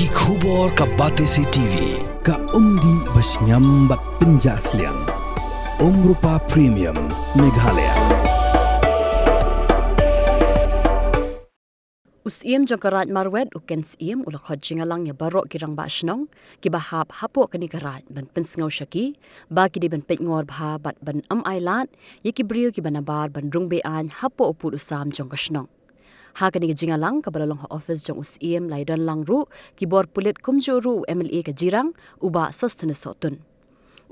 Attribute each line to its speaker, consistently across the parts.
Speaker 1: Ki khubor ka Batesi TV
Speaker 2: ka umdi basnyambak penjaslian Rupa Premium Meghalaya.
Speaker 3: Usiem jangkarat marwet uken siem ula khod jingalang ya barok kirang ba shnong ki bahap hapo kani karat ban pensngau shaki ba ki de ban pet ngor bha bat ban ailat ye ki brio ki banabar ban rungbe an hapo uput usam jangka shnong ha kani jingalang ka balalong ha office jang usiem laidan lang ru ki bor pulit kumjuru MLA ka jirang uba sostene sotun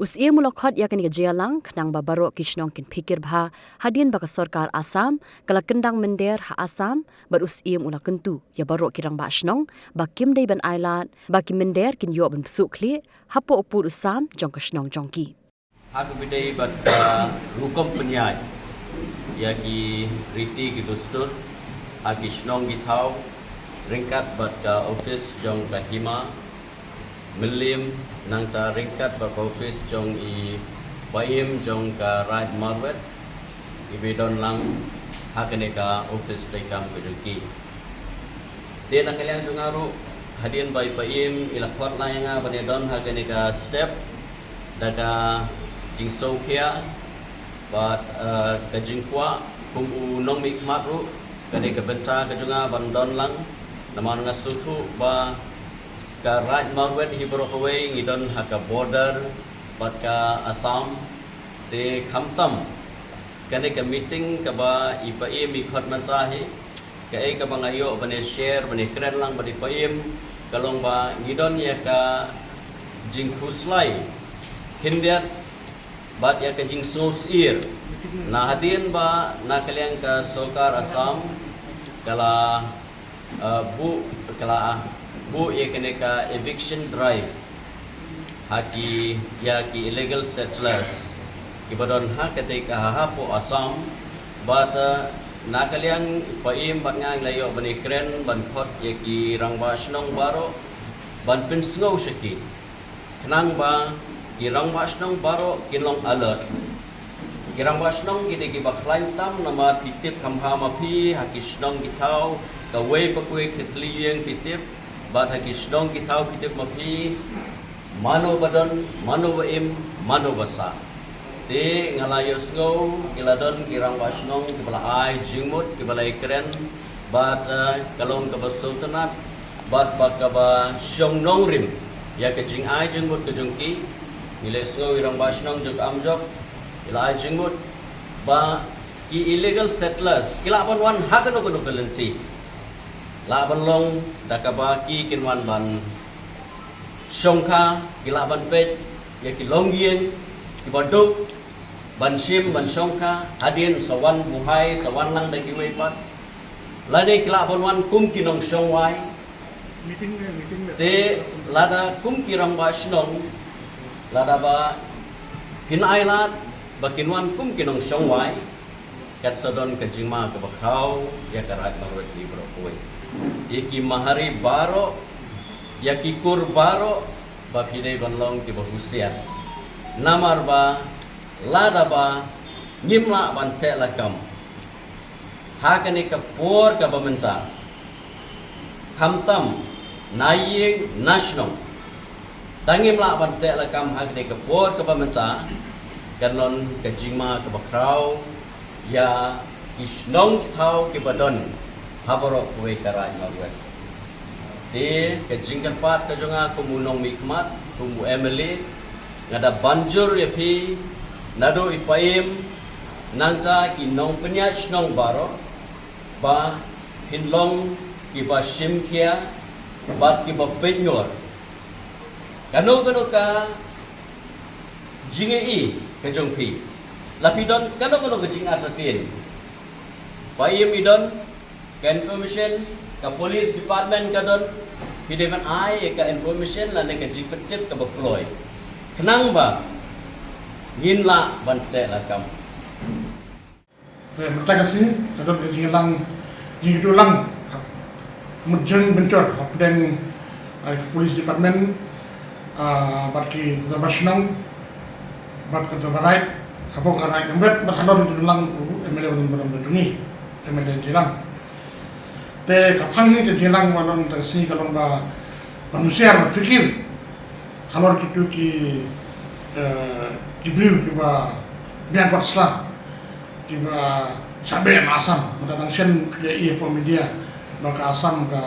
Speaker 3: Usiem mula khod ya kani jingalang khnang ba barok ki shnong kin pikir bha hadin ba ka sarkar Assam kala kendang mender ha Assam bar usiem ula kentu ya barok kirang ba shnong ba kim dei ban ailat ba ki mender kin yo ban psu khle hapo upur usam jong ka shnong jongki
Speaker 4: Aku bidai bat rukom penyai ya ki riti ki dostur aki shnong ki thau ringkat bat office jong ka hima melim nang ta ringkat bat office jong i baim jong ka right marwet i bedon lang hakane ka office pekam beduki dia nak kalian jungaru hadian bai baim ila khot la nga banedon hakane ka step daga jing sokhia bat ka jingkwa kum u nong mik matru kade ka benta ka junga bandon lang naman nga sutu ba ka right marwet hi borokaway ngidon haka border bat ka Assam te khamtam kane ka meeting ka ba ipaim ikhot mantahi ka ka bangayo bane share bane kren lang bane paim kalong ba ngidon ya ka jingkhuslai hindiat bat ya ka jing sosir na hadin ba na kalian ka sokar Assam kala bu ye kene ka eviction drive haki ya ki illegal settlers ki badon ha kate ka hapo Assam bat na kalian paim bat ngang layo bani kren ban khot ye ki rangba shnong baro ban pinsngau shaki nang ba ki rangba shnong baro kinlong alert ki rangba shnong ki de ki baklain tam nama titip khamha mapi haki shnong ki thau ka wei pakwe kitlieng titip bat haki shnong ki thau kitip mapi mano badon mano baim mano basa te ngalayo sngo kiladon kirang basnong kibala ai jingmut kibala ikren bat kalong ka basultanat bat bakaba shong nongrim ya ke jing ai jingmut ke jungki nile sngo irang basnong juk amjok ila ai jingmut ba ki illegal settlers kilapon wan hakano kono belenti laban long dakaba ki kinwan ban Songkha gilaban pet ya ki longgien ki bodok ban sim ban songkha hadin sawan buhai sawan lang daki wei pat lade kilabon wan kum kinong songwai meeting te lada kum kirang ba snong lada ba hin ailat ba kinwan kum kinong songwai kat sadon ka jingma ka bakhau ya karat marwet di brokoi iki mahari baro yaki kur baro ba pidei banlong ki bahusian namar ba lada ba nyimla ban te lakam hakane ka por ka bamenta khamtam naying national tangimla ban te lakam hakane ka por ka bamenta kanon ka jingma ka bakrau ya isnong thau ki badon habaro kuwe karai magwet di kejingkan pat kejonga kumunong mikmat kumu Emily ngada banjur ya pi nado ipaim nangta kinong penyaj nong baro ba hinlong ki ba simkia bat ki ba penyor kano ka jingi kejong pi lapidon kano kejing atatin paim idon ka information ka police department ka don hideman ai ka information la ne ka jipetip ka deploy kenang ba nginla bante la kam
Speaker 5: terima kasih kadon jingilang jingidulang mujeng bencor dan police department baki zabashnong bat ka zabarait hapo ka right embet bat halor jingilang MLA beram betungi MLA jilang te kapang ni ke jilang walon tersi kalon ba manusia berpikir kalau gitu beliau kita biang kot selah kita sabe asam mendatang sen kerja iya media maka asam ke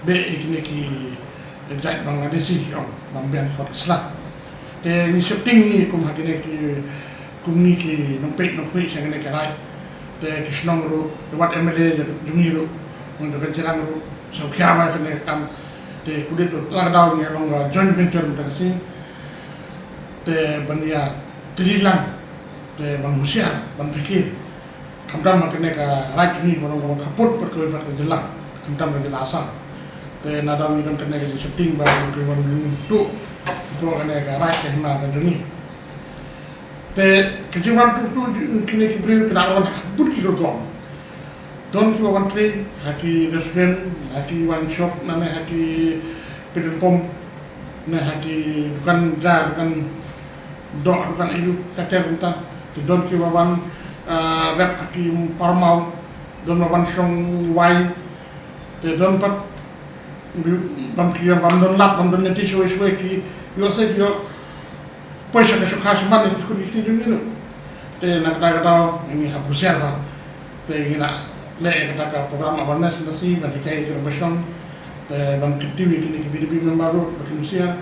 Speaker 5: be ini ki jait Bangladeshi om biang kot selah te ni shifting ni kum hakine ki kum ni ki nompek sang ne karai te kisnong ru wat MLA jungi ru untuk kejelang ru so kya kene kam te kudet tu lagdau ni long joint venture mentasi te bandia trilang te bang husiar bang pikir kamdam makne ka right ni bolong ko kaput perkoi per jelang kamdam ka jelasang te nadam ni kene ka shifting ba ko wan tu ko kene ka right ke na ka juni te kejiwan tu kene ki bri ka wan put ki ko don ki wan tre haki restaurant haki wine shop nane haki petrol pump na haki dukan dukan ayu kater unta don ki wan rep haki parmau don wan song wai te don pat bam ki bam don lap bam don neti shwe ki yo se yo poisa ka shokha man ki kun ki jungi no te nak ta ini habuser ba te ina le kata program awareness nasi bagi kai ke basong te bang TV kini ki BDB membaru bagi musia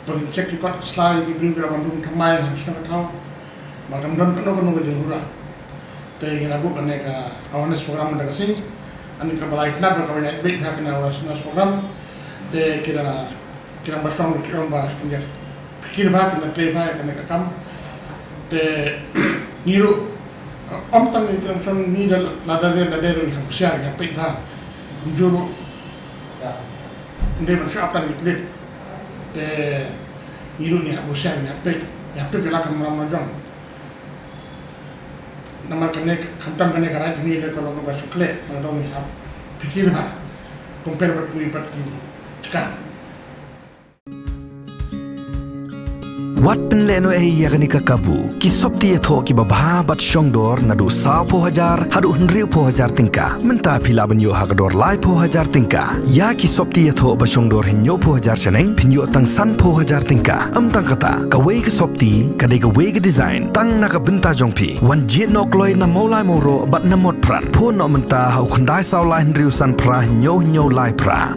Speaker 5: bagi cek ki kot slide ki beri bandung thamai harus nak tahu macam don kono jengura te ina bu kan ka awareness program dah kasi ani ka balai knap ka banyak baik nak kena awareness program te kira basong kira ba pikir ba kena te ba kena kam te niru om tang ni kira macam ni lada ni habusiar ya pita juru ndai macam apa ni pelit te niru ni habusiar ya pita kan malam jong nama kene kamtam kene karai ni le kalau ko basukle kalau ni hab pikir ba compare berkui patki cakap
Speaker 2: Wat penleno yakni kakabu ki sopti etho ki babha bat shongdor nadu 10,000 hadu 100,000 tingka menta phila banyo hagador lai 10,000 tingka ya ki sopti etho ba shongdor hinyo 10,000 seneng pinyo tang san 10,000 tingka amtang kata kawei ki sopti kadai kawei ki design tang na ka benta jongpi wan jet nok loi na maulai moro bat na mod pran pho no menta hau khandai saulai riusan pra hinyo lai pra